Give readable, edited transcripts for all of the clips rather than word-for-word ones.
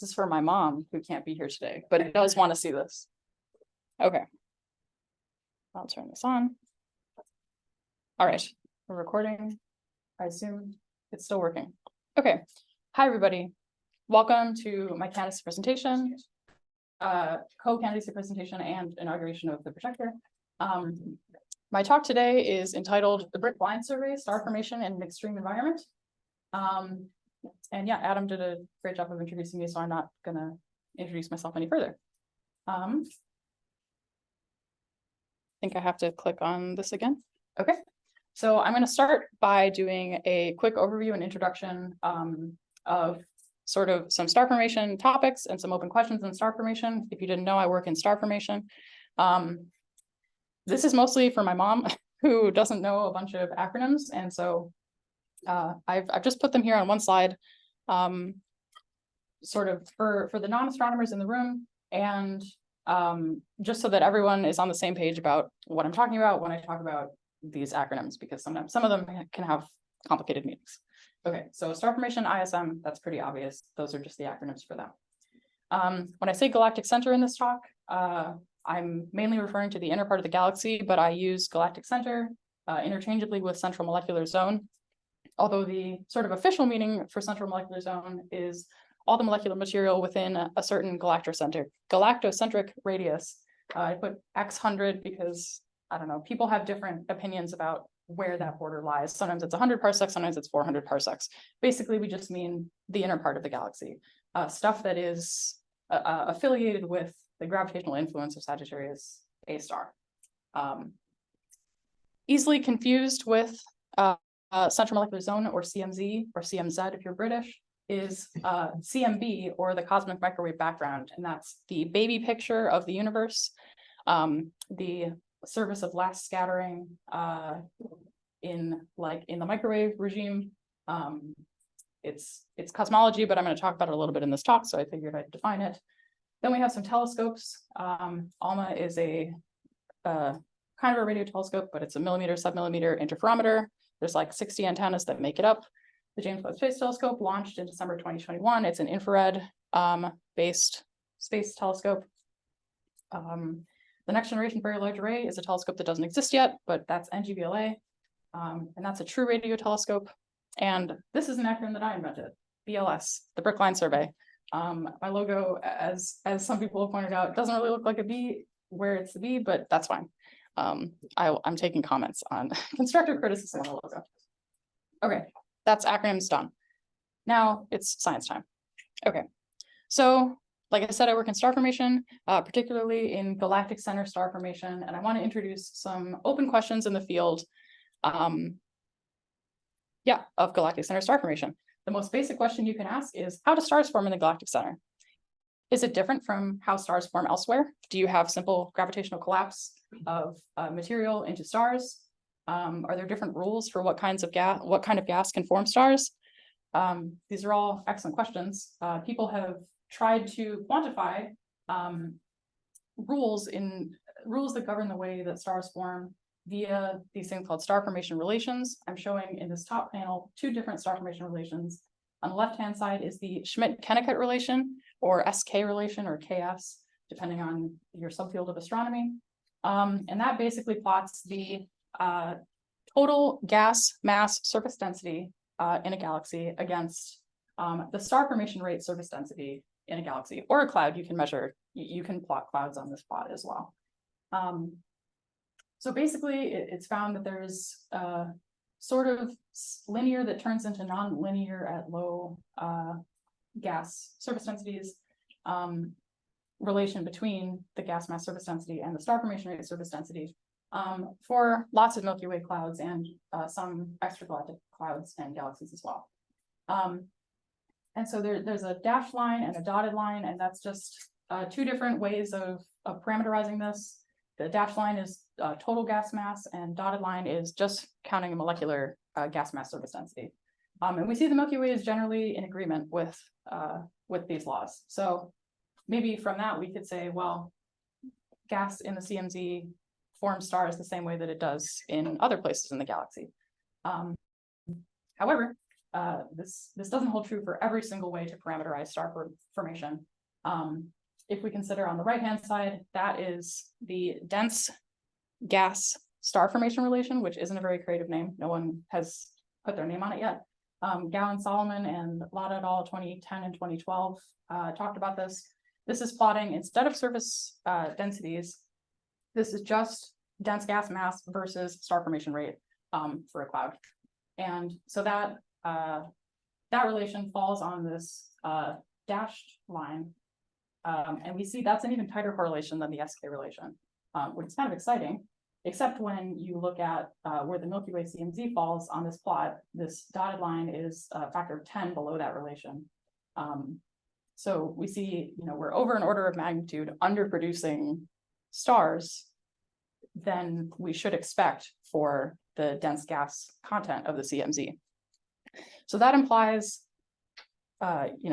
This is for my mom who can't be here today, but does want to see this. Okay. I'll turn this on. All right, we're recording. I assume it's still working. Okay. Hi, everybody. Welcome to my candidacy presentation, co-candidacy presentation and inauguration of the projector. My talk today is entitled The Brick Blind Survey, Star Formation in an Extreme Environment. And yeah, Adam did a great job of introducing me, so I'm not gonna introduce myself any further. I think I have to click on this again. Okay, so I'm gonna start by doing a quick overview and introduction of sort of some star formation topics and some open questions in star formation. If you didn't know, I work in star formation. This is mostly for my mom who doesn't know a bunch of acronyms, and so I've just put them here on one slide, sort of for the non-astronomers in the room, and just so that everyone is on the same page about what I'm talking about when I talk about these acronyms, because sometimes some of them can have complicated meanings. Okay, so star formation, ISM, that's pretty obvious. Those are just the acronyms for them. When I say galactic center in this talk, I'm mainly referring to the inner part of the galaxy, but I use galactic center interchangeably with central molecular zone. Although the sort of official meaning for central molecular zone is all the molecular material within a certain galactocentric radius. I put X100 because, I don't know, people have different opinions about where that border lies. Sometimes it's 100 parsecs, sometimes it's 400 parsecs. Basically, we just mean the inner part of the galaxy. Stuff that is affiliated with the gravitational influence of Sagittarius A star. Easily confused with central molecular zone, or CMZ, or CMZ if you're British, is CMB, or the cosmic microwave background, and that's the baby picture of the universe, the surface of last scattering in the microwave regime. It's cosmology, but I'm going to talk about it a little bit in this talk, so I figured I'd define it. Then we have some telescopes. ALMA is a kind of a radio telescope, but it's a millimeter, submillimeter interferometer. There's like 60 antennas that make it up. The James Webb Space Telescope launched in December 2021. It's an infrared based space telescope. The Next Generation Very Large Array is a telescope that doesn't exist yet, but that's NGVLA. And that's a true radio telescope. And this is an acronym that I invented, BLS, the Brick Blind Survey. My logo, as some people have pointed out, doesn't really look like a B where it's the B, but that's fine. I'm taking comments on constructive criticism on the logo. Okay, that's acronyms done. Now it's science time. Okay, so like I said, I work in star formation, particularly in galactic center star formation, and I want to introduce some open questions in the field of galactic center star formation. The most basic question you can ask is, how do stars form in the galactic center? Is it different from how stars form elsewhere? Do you have simple gravitational collapse of material into stars? Are there different rules for what kind of gas can form stars? These are all excellent questions. People have tried to quantify rules that govern the way that stars form via these things called star formation relations. I'm showing in this top panel 2 different star formation relations. On the left-hand side is the Schmidt-Kennicut relation, or SK relation, or KS, depending on your subfield of astronomy. And that basically plots the total gas mass surface density in a galaxy against the star formation rate surface density in a galaxy, or a cloud. You can measure, you can plot clouds on this plot as well. So basically, it's found that there's sort of linear that turns into non-linear at low gas surface densities relation between the gas mass surface density and the star formation rate surface density for lots of Milky Way clouds and some extragalactic clouds and galaxies as well. And so there's a dashed line and a dotted line, and that's just 2 different ways of parameterizing this. The dashed line is total gas mass, and dotted line is just counting a molecular gas mass surface density. And we see the Milky Way is generally in agreement with these laws. So maybe from that we could say, well, gas in the CMZ forms stars the same way that it does in other places in the galaxy. However, this doesn't hold true for every single way to parameterize star formation. If we consider on the right-hand side, that is the dense gas star formation relation, which isn't a very creative name. No one has put their name on it yet. Gowan, Solomon, and Lotta et al. 2010 and 2012 talked about this. This is plotting, instead of surface densities, this is just dense gas mass versus star formation rate for a cloud. And so that relation falls on this dashed line. And we see that's an even tighter correlation than the SK relation, which is kind of exciting, except when you look at where the Milky Way CMZ falls on this plot. This dotted line is a factor of 10 below that relation. So we see, we're over an order of magnitude underproducing stars than we should expect for the dense gas content of the CMZ. So that implies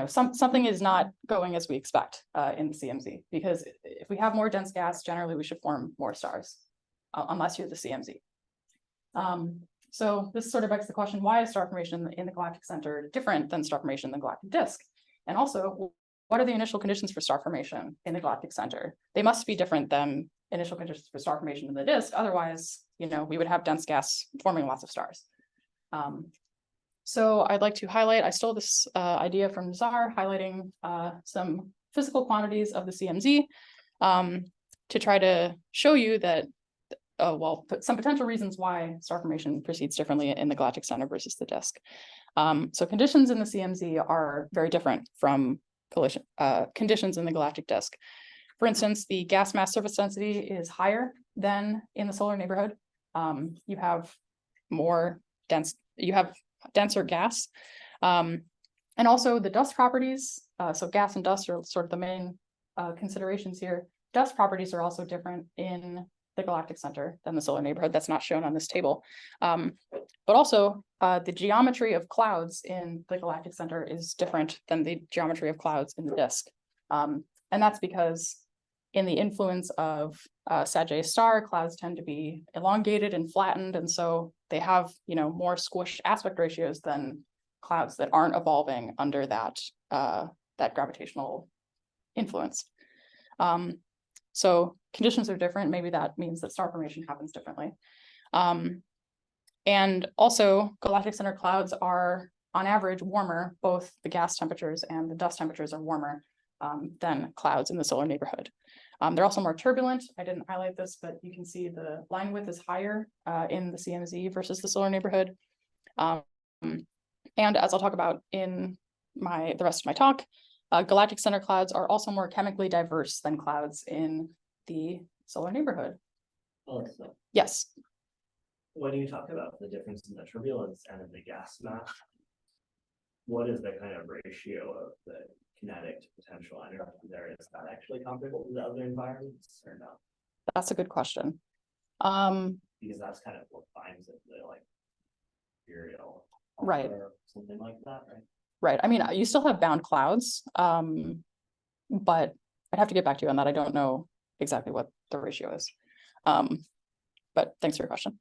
something is not going as we expect in the CMZ, because if we have more dense gas, generally we should form more stars, unless you're the CMZ. So this sort of begs the question, why is star formation in the galactic center different than star formation in the galactic disk? And also, what are the initial conditions for star formation in the galactic center? They must be different than initial conditions for star formation in the disk. Otherwise, we would have dense gas forming lots of stars. So I'd like to highlight, I stole this idea from Czar, highlighting some physical quantities of the CMZ to try to show you that, some potential reasons why star formation proceeds differently in the galactic center versus the disk. So conditions in the CMZ are very different from conditions in the galactic disk. For instance, the gas mass surface density is higher than in the solar neighborhood. You have denser gas. And also the dust properties, so gas and dust are sort of the main considerations here. Dust properties are also different in the galactic center than the solar neighborhood. That's not shown on this table. But also the geometry of clouds in the galactic center is different than the geometry of clouds in the disk. And that's because in the influence of Sagittarius star, clouds tend to be elongated and flattened, and so they have more squished aspect ratios than clouds that aren't evolving under that gravitational influence. So conditions are different. Maybe that means that star formation happens differently. And also galactic center clouds are on average warmer. Both the gas temperatures and the dust temperatures are warmer than clouds in the solar neighborhood. They're also more turbulent. I didn't highlight this, but you can see the line width is higher in the CMZ versus the solar neighborhood. And as I'll talk about in the rest of my talk, galactic center clouds are also more chemically diverse than clouds in the solar neighborhood. Also, yes. When you talk about the difference in the turbulence and in the gas mass, what is the kind of ratio of the kinetic to potential energy there? Is that actually comparable to the other environments or not? That's a good question. Because that's kind of what finds it, the material, right, or something like that, right? Right. I mean, you still have bound clouds, but I'd have to get back to you on that. I don't know exactly what the ratio is. But thanks for your question.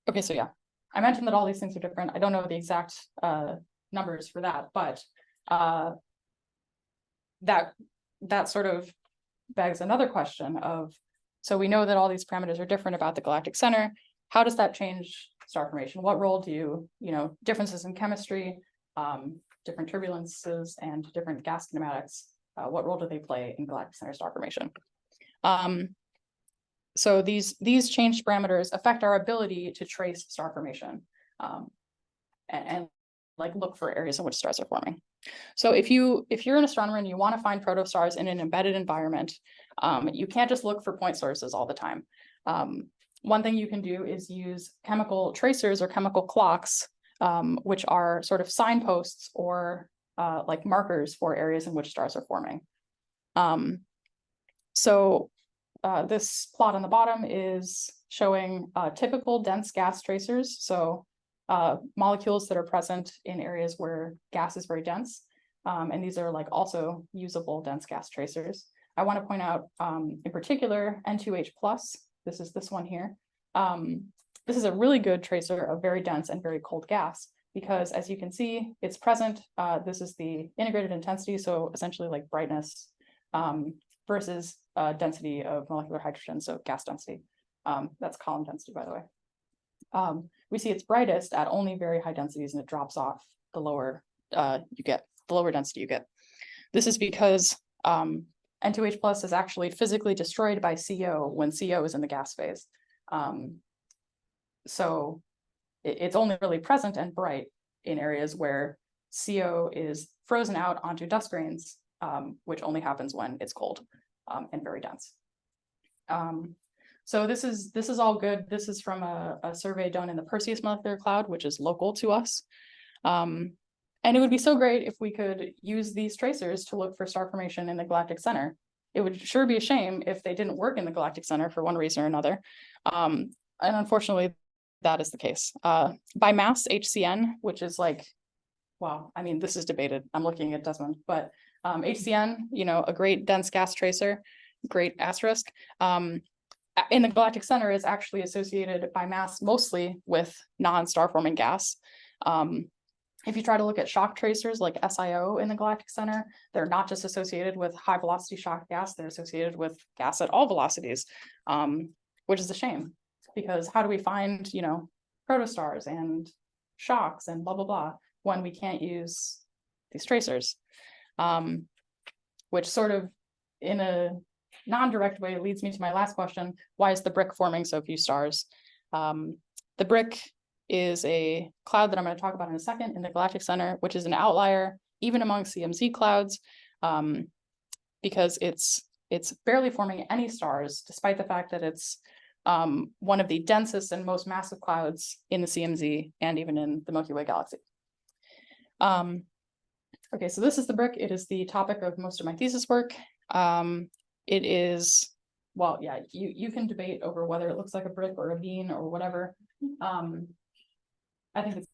Okay, so yeah, I mentioned that all these things are different. I don't know the exact numbers for that, but that sort of begs another question of, so we know that all these parameters are different about the galactic center. How does that change star formation? What role do differences in chemistry, different turbulences, and different gas kinematics, what role do they play in galactic center star formation? So these changed parameters affect our ability to trace star formation and look for areas in which stars are forming. So if you're an astronomer and you want to find protostars in an embedded environment, you can't just look for point sources all the time. One thing you can do is use chemical tracers or chemical clocks, which are sort of signposts or markers for areas in which stars are forming. This plot on the bottom is showing typical dense gas tracers. So molecules that are present in areas where gas is very dense. And these are also usable dense gas tracers. I want to point out in particular N2H+, this is this one here. This is a really good tracer of very dense and very cold gas, because as you can see, it's present. This is the integrated intensity, so essentially like brightness versus density of molecular hydrogen, so gas density. That's column density, by the way. We see it's brightest at only very high densities, and it drops off the lower the lower density you get. This is because N2H plus is actually physically destroyed by CO when CO is in the gas phase. So it's only really present and bright in areas where CO is frozen out onto dust grains, which only happens when it's cold and very dense. So this is all good. This is from a survey done in the Perseus molecular cloud, which is local to us. And it would be so great if we could use these tracers to look for star formation in the galactic center. It would sure be a shame if they didn't work in the galactic center for one reason or another. And unfortunately, that is the case. By mass HCN, which is like, wow, I mean, this is debated. I'm looking at Desmond, but HCN, you know, a great dense gas tracer, great asterisk. In the galactic center is actually associated by mass mostly with non-star forming gas. If you try to look at shock tracers like SIO in the galactic center, they're not just associated with high velocity shock gas, they're associated with gas at all velocities, which is a shame, because how do we find, you know, protostars and shocks and blah, blah, blah, when we can't use these tracers, which sort of in a non-direct way leads me to my last question. Why is the brick forming so few stars? The brick is a cloud that I'm going to talk about in a second in the galactic center, which is an outlier even among CMZ clouds, because it's barely forming any stars, despite the fact that it's one of the densest and most massive clouds in the CMZ and even in the Milky Way galaxy. Okay, so this is the brick. It is the topic of most of my thesis work. It is, well, yeah, you can debate over whether it looks like a brick or a bean or whatever. I think it's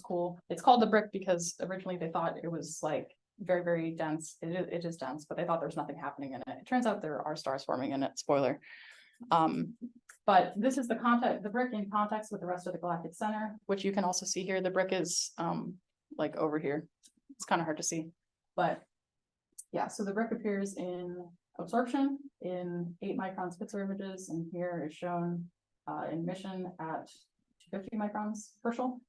cool. It's called the brick because originally they thought it was like very, very dense. It is dense, but they thought there was nothing happening in it. It turns out there are stars forming in it, spoiler. But this is the brick in context with the rest of the galactic center, which you can also see here. The brick is like over here. It's kind of hard to see, but yeah, so the brick appears in absorption in 8 micron Spitzer images, and here is shown in mission at 250 microns Herschel.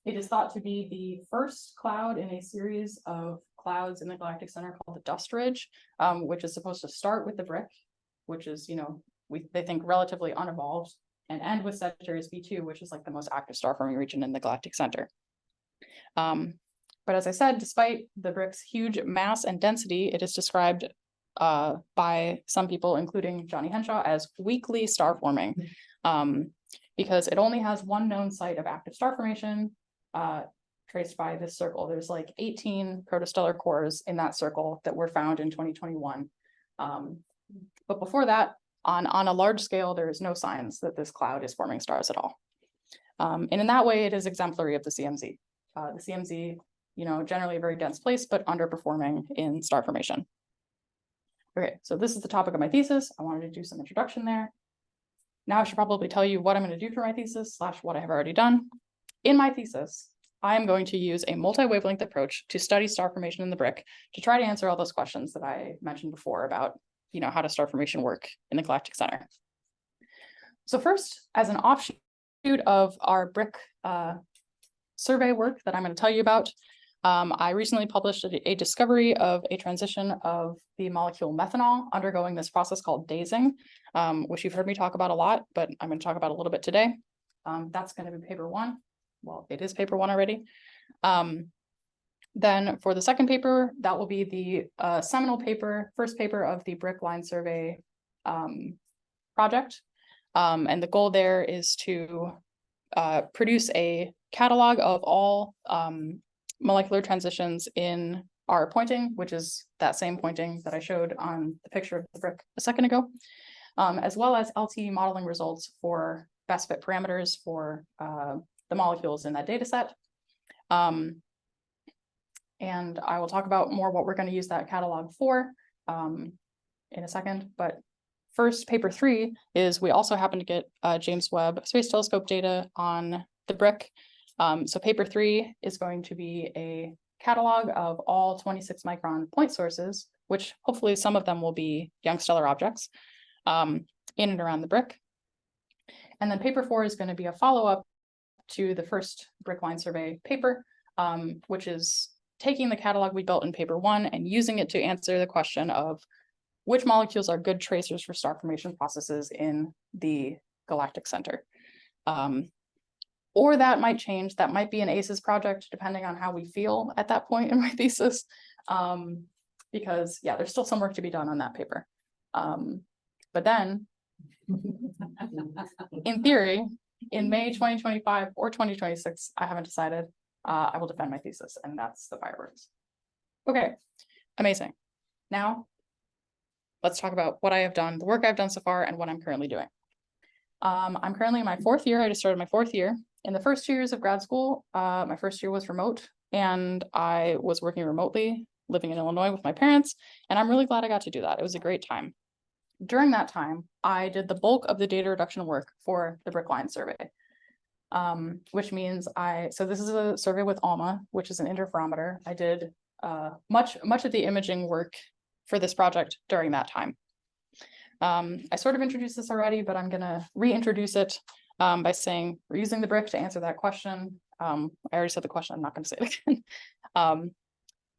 It is thought to be the first cloud in a series of clouds in the galactic center called the dust ridge, which is supposed to start with the brick, which is, you know, they think relatively unevolved, and end with Sagittarius B2, which is like the most active star forming region in the galactic center. But as I said, despite the brick's huge mass and density, it is described by some people, including Johnny Henshaw, as weakly star forming, because it only has one known site of active star formation traced by this circle. There's like 18 protostellar cores in that circle that were found in 2021. But before that, on a large scale, there is no signs that this cloud is forming stars at all. And in that way, it is exemplary of the CMZ. The CMZ, you know, generally a very dense place, but underperforming in star formation. Okay, so this is the topic of my thesis. I wanted to do some introduction there. Now I should probably tell you what I'm going to do for my thesis / what I have already done. In my thesis, I am going to use a multi-wavelength approach to study star formation in the brick to try to answer all those questions that I mentioned before about, you know, how does star formation work in the galactic center. So first, as an offshoot of our brick survey work that I'm going to tell you about, I recently published a discovery of a transition of the molecule methanol undergoing this process called dazing, which you've heard me talk about a lot, but I'm going to talk about a little bit today. That's going to be paper 1. Well, it is paper 1 already. Then for the second paper, that will be the seminal paper, first paper of the brick line survey project. And the goal there is to produce a catalog of all molecular transitions in our pointing, which is that same pointing that I showed on the picture of the brick a second ago, as well as LT modeling results for best fit parameters for the molecules in that data set. And I will talk about more what we're going to use that catalog for in a second. But first paper 3 is we also happen to get James Webb Space Telescope data on the brick. So paper 3 is going to be a catalog of all 26 micron point sources, which hopefully some of them will be young stellar objects in and around the brick. And then paper 4 is going to be a follow-up to the first brick line survey paper, which is taking the catalog we built in paper 1 and using it to answer the question of which molecules are good tracers for star formation processes in the galactic center. Or that might change. That might be an ACES project, depending on how we feel at that point in my thesis. Because yeah, there's still some work to be done on that paper. But then, in theory, in May 2025 or 2026, I haven't decided, I will defend my thesis, and that's the fireworks. Okay, amazing. Now, let's talk about what I have done, the work I've done so far, and what I'm currently doing. I'm currently in my 4th year. I just started my 4th year. In the first 2 years of grad school, my first year was remote, and I was working remotely, living in Illinois with my parents, and I'm really glad I got to do that. It was a great time. During that time, I did the bulk of the data reduction work for the Brickline survey, which means so this is a survey with ALMA, which is an interferometer. I did much of the imaging work for this project during that time. I sort of introduced this already, but I'm gonna reintroduce it by saying we're using the brick to answer that question. I already said the question, I'm not gonna say it again.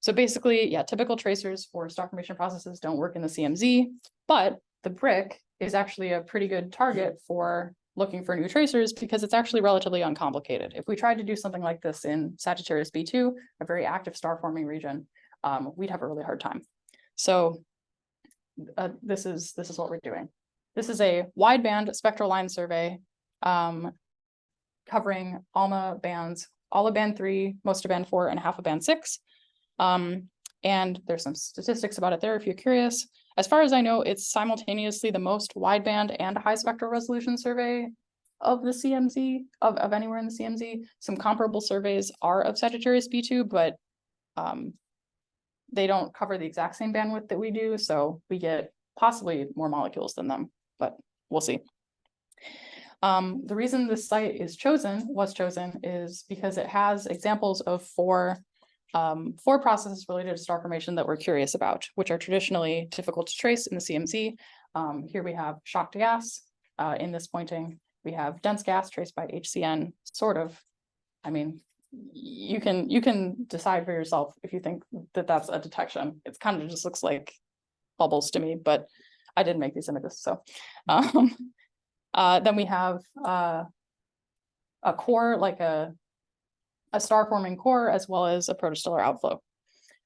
So basically, yeah, typical tracers for star formation processes don't work in the CMZ, but the brick is actually a pretty good target for looking for new tracers because it's actually relatively uncomplicated. If we tried to do something like this in Sagittarius B2, a very active star forming region, we'd have a really hard time. So this is what we're doing. This is a wideband spectral line survey covering ALMA bands, all of band 3, most of band 4, and half of band 6. And there's some statistics about it there if you're curious. As far as I know, it's simultaneously the most wideband and high spectral resolution survey of the CMZ, of anywhere in the CMZ. Some comparable surveys are of Sagittarius B2, but they don't cover the exact same bandwidth that we do, so we get possibly more molecules than them, but we'll see. The reason this site was chosen is because it has examples of four processes related to star formation that we're curious about, which are traditionally difficult to trace in the CMZ. Here we have shocked gas in this pointing. We have dense gas traced by HCN, sort of. I mean, you can decide for yourself if you think that that's a detection. It kind of just looks like bubbles to me, but I didn't make these images. So then we have a core, like a star forming core, as well as a protostellar outflow.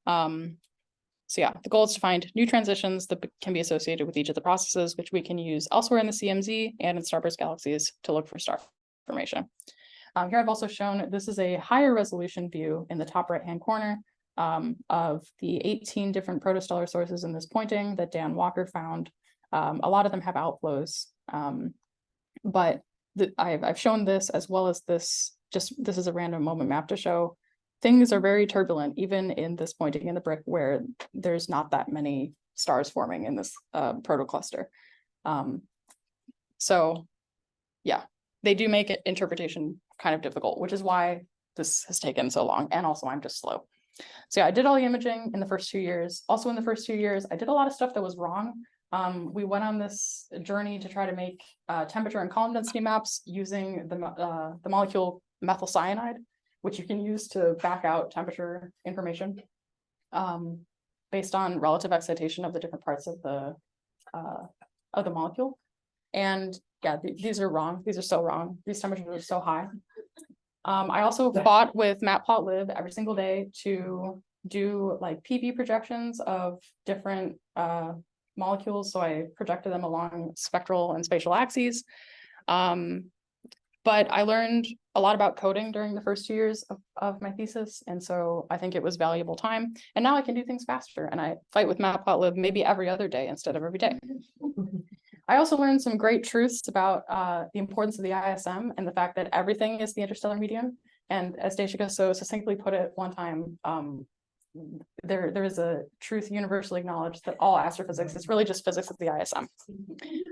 So yeah, the goal is to find new transitions that can be associated with each of the processes, which we can use elsewhere in the CMZ and in starburst galaxies to look for star formation. Here I've also shown, this is a higher resolution view in the top right-hand corner of the 18 different protostellar sources in this pointing that Dan Walker found. A lot of them have outflows, but I've shown this as well as this. This is a random moment map to show things are very turbulent, even in this pointing in the brick where there's not that many stars forming in this protocluster. So yeah, they do make it interpretation kind of difficult, which is why this has taken so long. And also I'm just slow. So yeah, I did all the imaging in the first 2 years. Also in the first 2 years, I did a lot of stuff that was wrong. We went on this journey to try to make temperature and column density maps using the molecule methyl cyanide, which you can use to back out temperature information based on relative excitation of the different parts of the molecule. And yeah, these are wrong. These are so wrong. These temperatures are so high. I also fought with matplotlib every single day to do like PV projections of different molecules. So I projected them along spectral and spatial axes. But I learned a lot about coding during the first 2 years of my thesis. And so I think it was valuable time. And now I can do things faster. And I fight with matplotlib maybe every other day instead of every day. I also learned some great truths about the importance of the ISM and the fact that everything is the interstellar medium. And as Deshika so succinctly put it one time, there is a truth universally acknowledged that all astrophysics is really just physics of the ISM.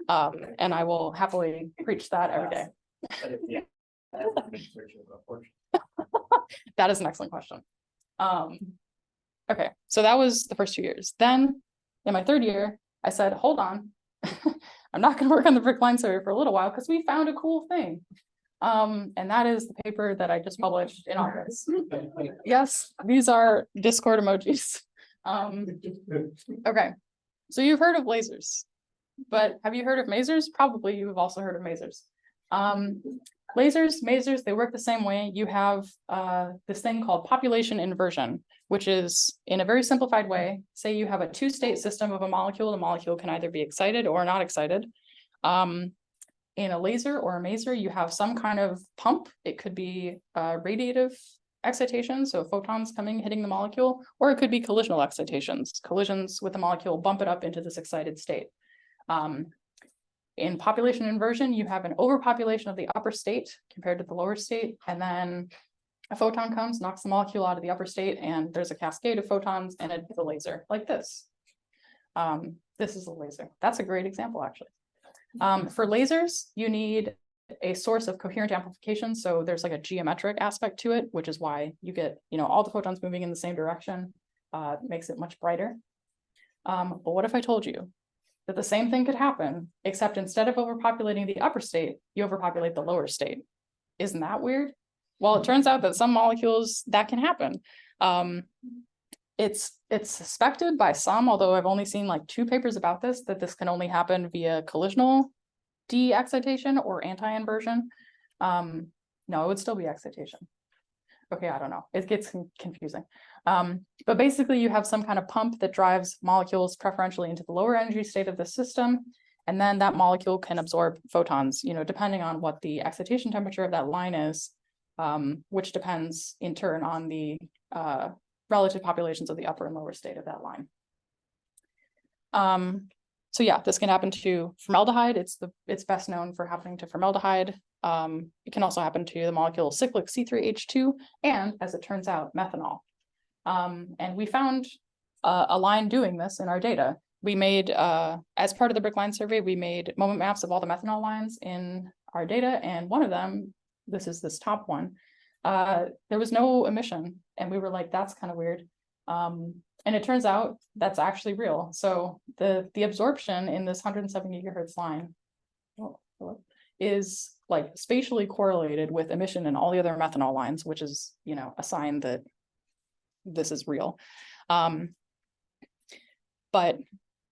And I will happily preach that every day. But if the research is a portion. That is an excellent question. Okay, so that was the first 2 years. Then in my third year, I said, hold on, I'm not going to work on the brick line survey for a little while because we found a cool thing. And that is the paper that I just published in August. Yes, these are Discord emojis. Okay, so you've heard of lasers, but have you heard of masers? Probably you have also heard of masers. Masers, they work the same way. You have this thing called population inversion, which is, in a very simplified way, say you have a two-state system of a molecule. The molecule can either be excited or not excited. In a laser or a maser, you have some kind of pump. It could be radiative excitation, so photons coming, hitting the molecule, or it could be collisional excitations. Collisions with the molecule bump it up into this excited state. In population inversion, you have an overpopulation of the upper state compared to the lower state, and then a photon comes, knocks the molecule out of the upper state, and there's a cascade of photons, and it's a laser, like this. This is a laser. That's a great example, actually. For lasers, you need a source of coherent amplification, so there's like a geometric aspect to it, which is why you get, all the photons moving in the same direction, makes it much brighter. But what if I told you that the same thing could happen, except instead of overpopulating the upper state, you overpopulate the lower state? Isn't that weird? Well, it turns out that some molecules that can happen. It's suspected by some, although I've only seen like 2 papers about this, that this can only happen via collisional de-excitation or anti-inversion. No, it would still be excitation. Okay, I don't know. It gets confusing. But basically you have some kind of pump that drives molecules preferentially into the lower energy state of the system. And then that molecule can absorb photons, depending on what the excitation temperature of that line is, which depends in turn on the relative populations of the upper and lower state of that line. So yeah, this can happen to formaldehyde. It's best known for happening to formaldehyde. It can also happen to the molecule cyclic C3H2, and as it turns out, methanol. And we found a line doing this in our data. We made, as part of the brick line survey, we made moment maps of all the methanol lines in our data, and one of them, this is this top one, there was no emission, and we were like, that's kind of weird. And it turns out that's actually real. So the absorption in this 170 gigahertz line is like spatially correlated with emission in all the other methanol lines, which is, a sign that this is real. But,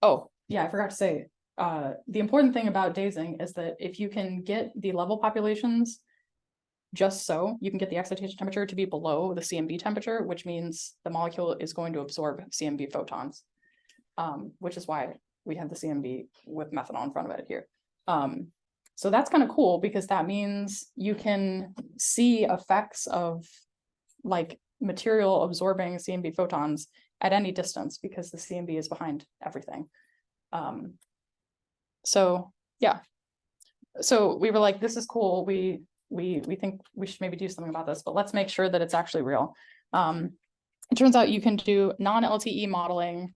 oh, yeah, I forgot to say, the important thing about dazing is that if you can get the level populations just so, you can get the excitation temperature to be below the CMB temperature, which means the molecule is going to absorb CMB photons, which is why we have the CMB with methanol in front of it here. So that's kind of cool because that means you can see effects of like material absorbing CMB photons at any distance because the CMB is behind everything. So yeah, so we were like, this is cool. We think we should maybe do something about this, but let's make sure that it's actually real. It turns out you can do non-LTE modeling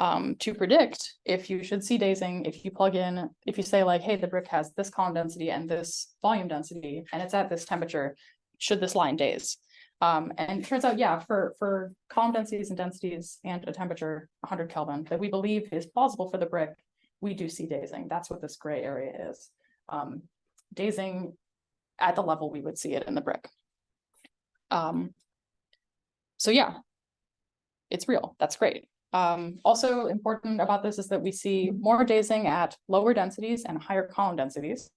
to predict if you should see dazing, if you plug in, if you say like, hey, the brick has this column density and this volume density, and it's at this temperature, should this line daze? And it turns out, yeah, for column densities and densities and a temperature 100 Kelvin that we believe is plausible for the brick, we do see dazing. That's what this gray area is. Dazing at the level we would see it in the brick. So yeah, it's real. That's great. Also important about this is that we see more dazing at lower densities and higher column densities.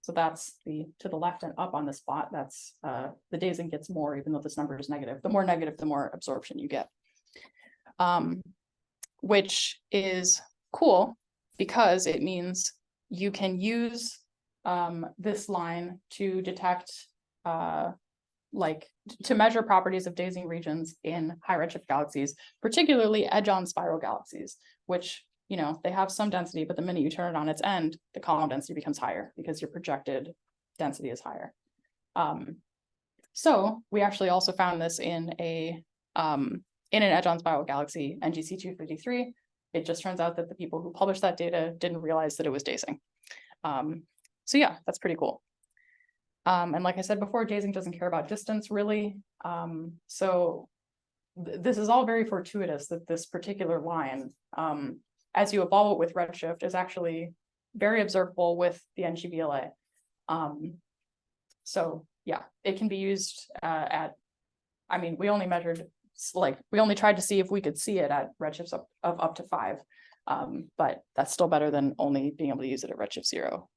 So that's to the left and up on this plot. That's the dazing gets more, even though this number is negative. The more negative, the more absorption you get, which is cool because it means you can use this line to detect, to measure properties of dazing regions in high redshift galaxies, particularly edge-on spiral galaxies, which, they have some density, but the minute you turn it on its end, the column density becomes higher because your projected density is higher. So we actually also found this in a in an Edge-on spiral galaxy, NGC 253. It just turns out that the people who published that data didn't realize that it was dazing. So yeah, that's pretty cool. And like I said before, dazing doesn't care about distance really. So this is all very fortuitous that this particular line, as you evolve it with redshift, is actually very observable with the NGVLA. So yeah, it can be used I mean, we only measured, we only tried to see if we could see it at redshifts of up to 5. But that's still better than only being able to use it at redshift 0.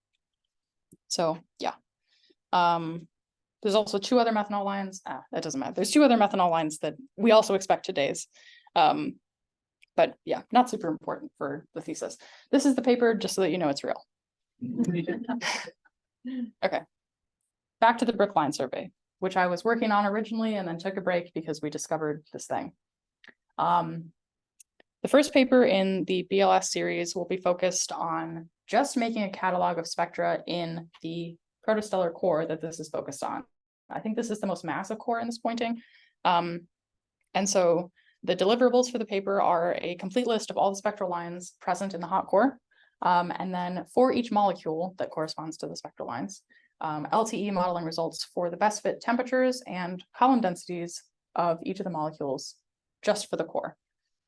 So yeah. There's also 2 other methanol lines. That doesn't matter. There's 2 other methanol lines that we also expect to daze. But yeah, not super important for the thesis. This is the paper, just so that you know it's real. Okay. Back to the brick line survey, which I was working on originally and then took a break because we discovered this thing. The first paper in the BLS series will be focused on just making a catalog of spectra in the protostellar core that this is focused on. I think this is the most massive core in this pointing. And so the deliverables for the paper are a complete list of all the spectral lines present in the hot core. And then for each molecule that corresponds to the spectral lines, LTE modeling results for the best fit temperatures and column densities of each of the molecules just for the core.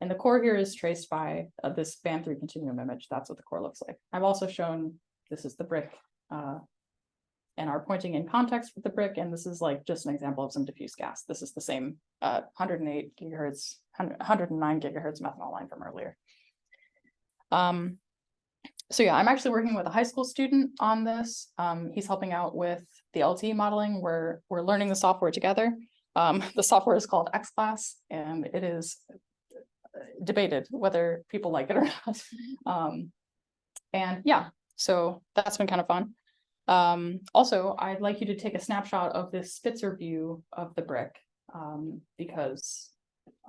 And the core here is traced by this band 3 continuum image. That's what the core looks like. I've also shown, this is the brick and our pointing in context with the brick. And this is like just an example of some diffuse gas. This is the same 108 gigahertz, 109 gigahertz methanol line from earlier. So yeah, I'm actually working with a high school student on this. He's helping out with the LTE modeling. We're learning the software together. The software is called XClass, and it is debated whether people like it or not. And yeah, so that's been kind of fun. Also, I'd like you to take a snapshot of this Spitzer view of the brick, because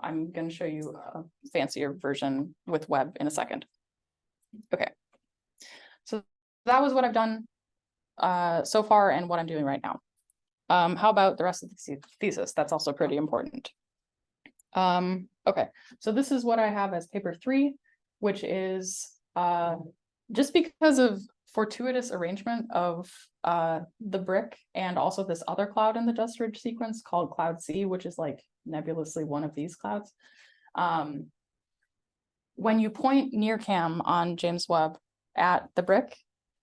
I'm going to show you a fancier version with web in a second. Okay, so that was what I've done so far and what I'm doing right now. How about the rest of the thesis? That's also pretty important. Okay, so this is what I have as paper 3, which is just because of fortuitous arrangement of the brick and also this other cloud in the dust ridge sequence called cloud C, which is like nebulously one of these clouds. When you point NearCam on James Webb at the brick,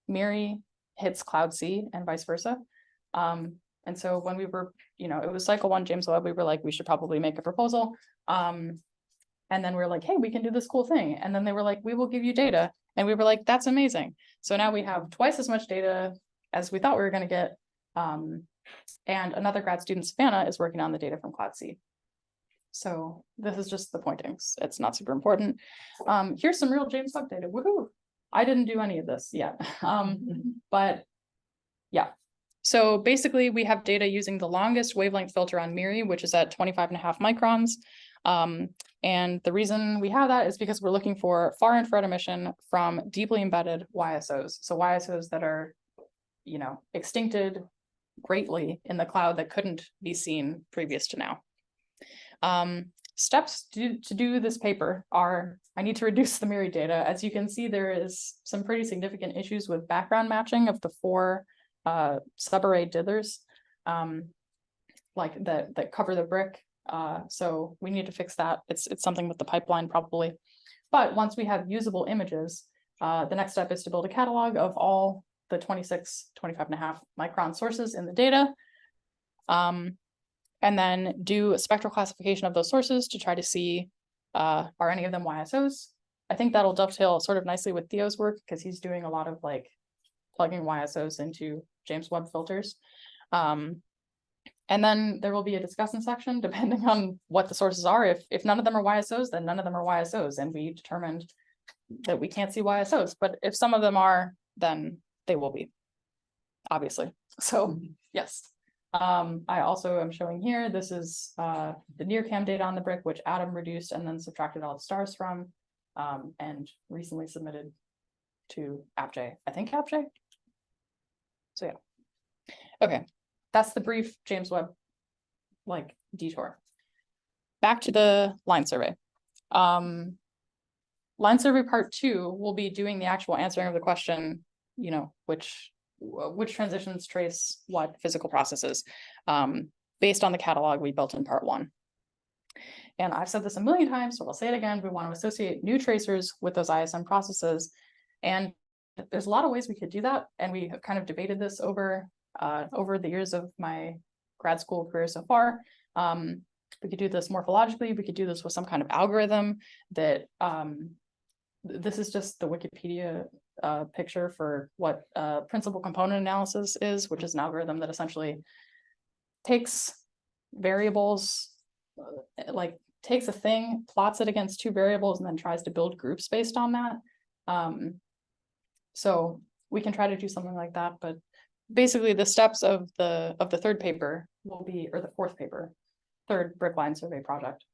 MIRI hits cloud C and vice versa. And so when we were, it was cycle 1 James Webb, we were like, we should probably make a proposal. And then we were like, hey, we can do this cool thing. And then they were like, we will give you data. And we were like, that's amazing. So now we have twice as much data as we thought we were going to get. And another grad student, Savannah, is working on the data from Cloud C. So this is just the pointings. It's not super important. Here's some real James Webb data. Woohoo! I didn't do any of this yet. But yeah. So basically we have data using the longest wavelength filter on MIRI, which is at 25.5 microns. And the reason we have that is because we're looking for far infrared emission from deeply embedded YSOs. So YSOs that are, extincted greatly in the cloud that couldn't be seen previous to now. Steps to do this paper are, I need to reduce the MIRI data. As you can see, there is some pretty significant issues with background matching of the 4 subarray dithers, like that cover the brick. So we need to fix that. It's something with the pipeline probably. But once we have usable images, the next step is to build a catalog of all the 25.5 micron sources in the data. And then do a spectral classification of those sources to try to see, are any of them YSOs? I think that'll dovetail sort of nicely with Theo's work because he's doing a lot of like plugging YSOs into James Webb filters. And then there will be a discussion section depending on what the sources are. If none of them are YSOs, then none of them are YSOs. And we determined that we can't see YSOs, but if some of them are, then they will be, obviously. So yes. I also am showing here, this is the NearCam data on the brick, which Adam reduced and then subtracted all the stars from, and recently submitted to AppJ, I think AppJ. So yeah, okay, that's the brief James Webb like detour. back to the line survey. Line survey part 2 will be doing the actual answering of the question, you know, which transitions trace what physical processes, based on the catalog we built in part 1. And I've said this a million times, so I'll say it again. We want to associate new tracers with those ISM processes. And there's a lot of ways we could do that. And we have kind of debated this over the years of my grad school career so far. We could do this morphologically. We could do this with some kind of algorithm that, this is just the Wikipedia picture for what principal component analysis is, which is an algorithm that essentially takes variables, like takes a thing, plots it against 2 variables, and then tries to build groups based on that. So we can try to do something like that, but basically the steps of the 3rd paper will be, or the 4th paper, 3rd brick line survey project,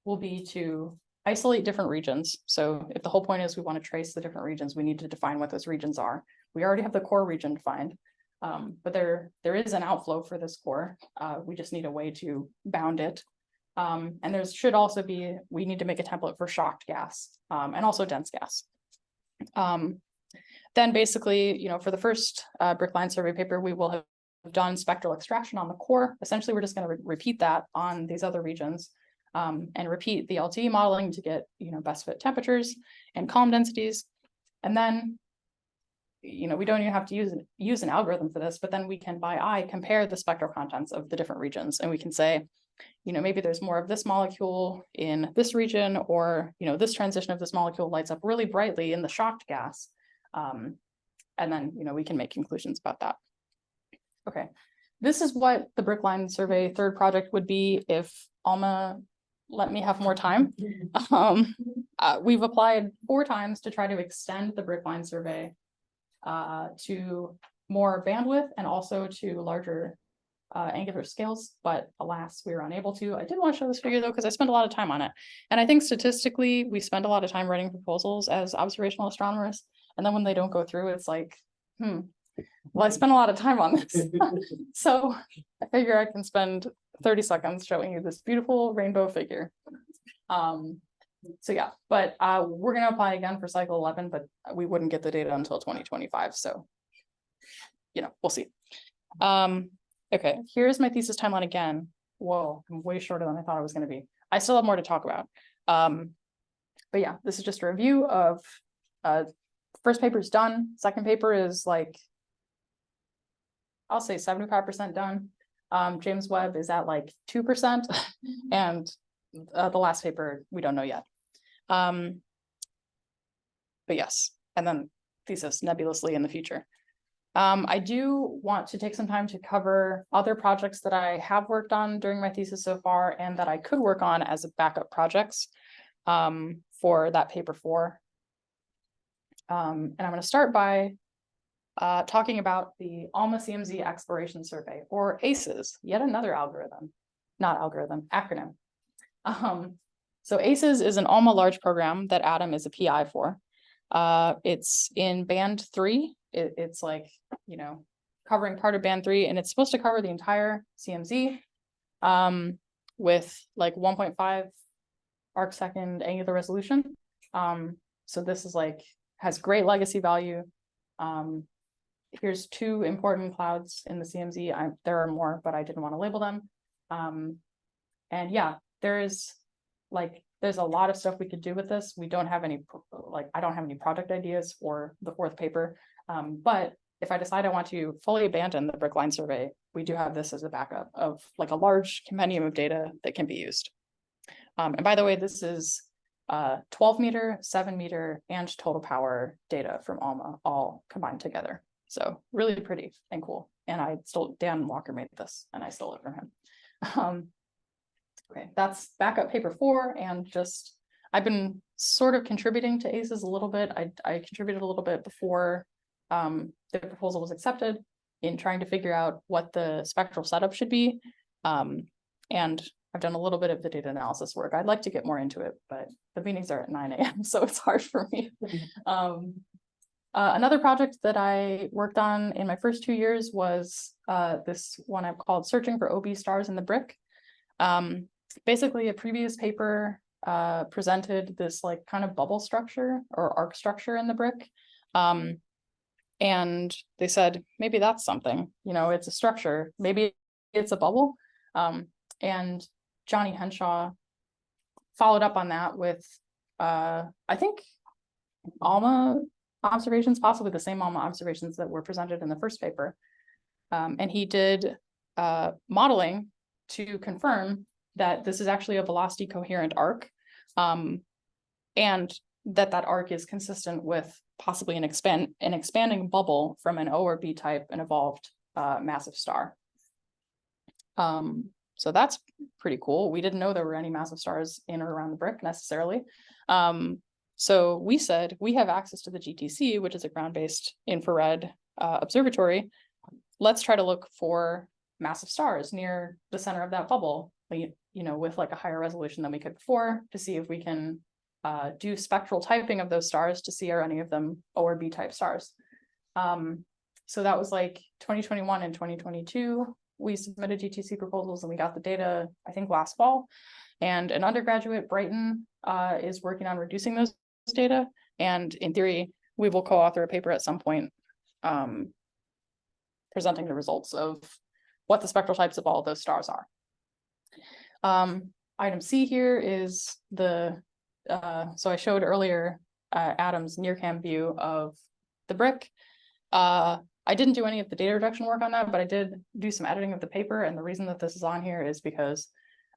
will be to isolate different regions. So if the whole point is we want to trace the different regions, we need to define what those regions are. We already have the core region defined, but there is an outflow for this core. We just need a way to bound it. And there should also be, we need to make a template for shocked gas, and also dense gas. Then basically, you know, for the first brick line survey paper, we will have done spectral extraction on the core. Essentially, we're just going to repeat that on these other regions, and repeat the LTE modeling to get, you know, best fit temperatures and column densities. And then, you know, we don't even have to use an algorithm for this, but then we can by eye compare the spectral contents of the different regions. And we can say, you know, maybe there's more of this molecule in this region, or, you know, this transition of this molecule lights up really brightly in the shocked gas. And then, you know, we can make conclusions about that. Okay, this is what the brick line survey 3rd project would be if Alma let me have more time. We've applied 4 times to try to extend the brick line survey to more bandwidth and also to larger angular scales, but alas, we were unable to. I did want to show this figure though, because I spent a lot of time on it. And I think statistically, we spend a lot of time writing proposals as observational astronomers. And then when they don't go through, it's like, well, I spent a lot of time on this. So I figure I can spend 30 seconds showing you this beautiful rainbow figure. So yeah, but we're going to apply again for cycle 11, but we wouldn't get the data until 2025. So, you know, we'll see. Okay, here's my thesis timeline again. Whoa, I'm way shorter than I thought I was going to be. I still have more to talk about. But yeah, this is just a review of first paper is done. Second paper is like, I'll say 75% done. James Webb is at like 2%. And the last paper, we don't know yet. But yes, and then thesis nebulously in the future. I do want to take some time to cover other projects that I have worked on during my thesis so far and that I could work on as backup projects for that paper 4. And I'm going to start by talking about the ALMA CMZ Exploration Survey, or ACES, yet another acronym. So ACES is an ALMA large program that Adam is a PI for. It's in band 3. It's like, you know, covering part of band 3, and it's supposed to cover the entire CMZ with like 1.5 arcsecond angular resolution. So this is like, has great legacy value. Here's 2 important clouds in the CMZ. There are more, but I didn't want to label them. And yeah, there's a lot of stuff we could do with this. We don't have any, I don't have any project ideas for the 4th paper. But if I decide I want to fully abandon the brick line survey, we do have this as a backup of like a large compendium of data that can be used. And by the way, this is 12 meter, 7 meter, and total power data from ALMA all combined together. So really pretty and cool. And Dan Walker made this and I stole it from him. Okay, that's backup paper 4, and just, I've been sort of contributing to ACES a little bit. I contributed a little bit before the proposal was accepted in trying to figure out what the spectral setup should be. And I've done a little bit of the data analysis work. I'd like to get more into it, but the meetings are at 9 a.m., so it's hard for me. Another project that I worked on in my first 2 years was this one I've called Searching for OB Stars in the Brick. basically a previous paper presented this like kind of bubble structure or arc structure in the brick. And they said, maybe that's something, you know, it's a structure, maybe it's a bubble. And Johnny Henshaw followed up on that with, I think, ALMA observations, possibly the same ALMA observations that were presented in the first paper. And he did modeling to confirm that this is actually a velocity coherent arc, and that arc is consistent with possibly an expanding bubble from an O or B type, an evolved massive star. So that's pretty cool. We didn't know there were any massive stars in or around the brick necessarily. So we said we have access to the GTC, which is a ground-based infrared observatory. Let's try to look for massive stars near the center of that bubble, you know, with like a higher resolution than we could before, to see if we can do spectral typing of those stars to see are any of them O or B type stars. So that was like 2021 and 2022. We submitted GTC proposals and we got the data, I think, last fall. And an undergraduate, Brighton, is working on reducing those data. And in theory, we will co-author a paper at some point presenting the results of what the spectral types of all of those stars are. Item C here is the, so I showed earlier Adam's NearCam view of the brick. I didn't do any of the data reduction work on that, but I did do some editing of the paper. And the reason that this is on here is because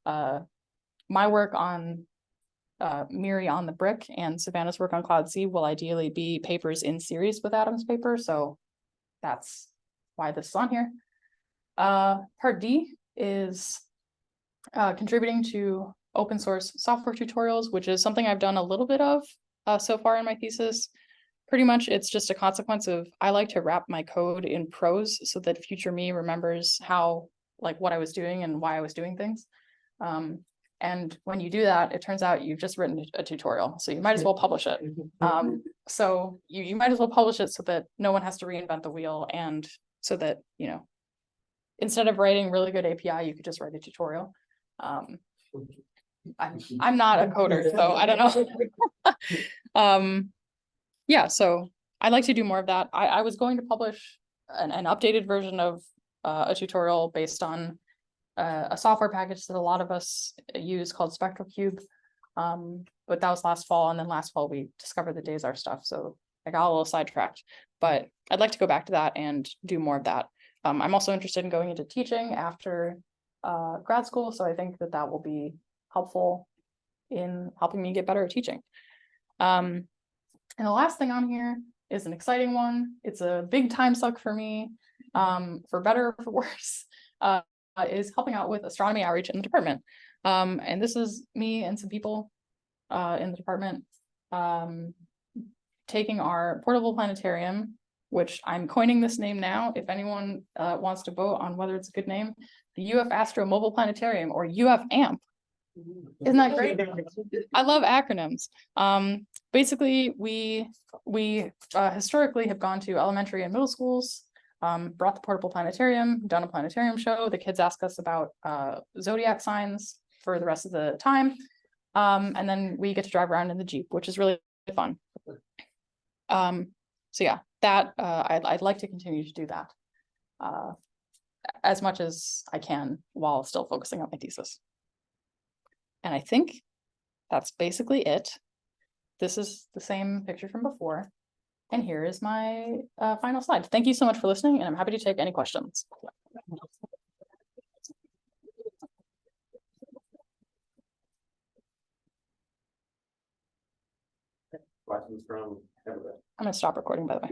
my work on Miri on the brick and Savannah's work on Cloud C will ideally be papers in series with Adam's paper. So that's why this is on here. Part D is contributing to open source software tutorials, which is something I've done a little bit of so far in my thesis. Pretty much it's just a consequence of, I like to wrap my code in prose so that future me remembers how, like, what I was doing and why I was doing things. And when you do that, it turns out you've just written a tutorial, so you might as well publish it. So you might as well publish it so that no one has to reinvent the wheel, and so that, you know, instead of writing really good API, you could just write a tutorial. I'm not a coder, so I don't know. Yeah, so I'd like to do more of that. I was going to publish an updated version of a tutorial based on a software package that a lot of us use called SpectralCube. But that was last fall, and then last fall we discovered the Dazar stuff, so I got a little sidetracked. But I'd like to go back to that and do more of that. I'm also interested in going into teaching after grad school, so I think that that will be helpful in helping me get better at teaching. And the last thing on here is an exciting one. It's a big time suck for me, for better or for worse, is helping out with astronomy outreach in the department. And this is me and some people in the department taking our portable planetarium, which I'm coining this name now. If anyone wants to vote on whether it's a good name, the UF Astro Mobile Planetarium, or UF AMP. Isn't that great? I love acronyms. Basically, we historically have gone to elementary and middle schools, brought the portable planetarium, done a planetarium show. The kids ask us about zodiac signs for the rest of the time. And then we get to drive around in the Jeep, which is really fun. So yeah, that I'd like to continue to do that as much as I can while still focusing on my thesis. And I think that's basically it. This is the same picture from before. And here is my final slide. Thank you so much for listening, and I'm happy to take any questions. Questions from everybody? I'm going to stop recording, by the way.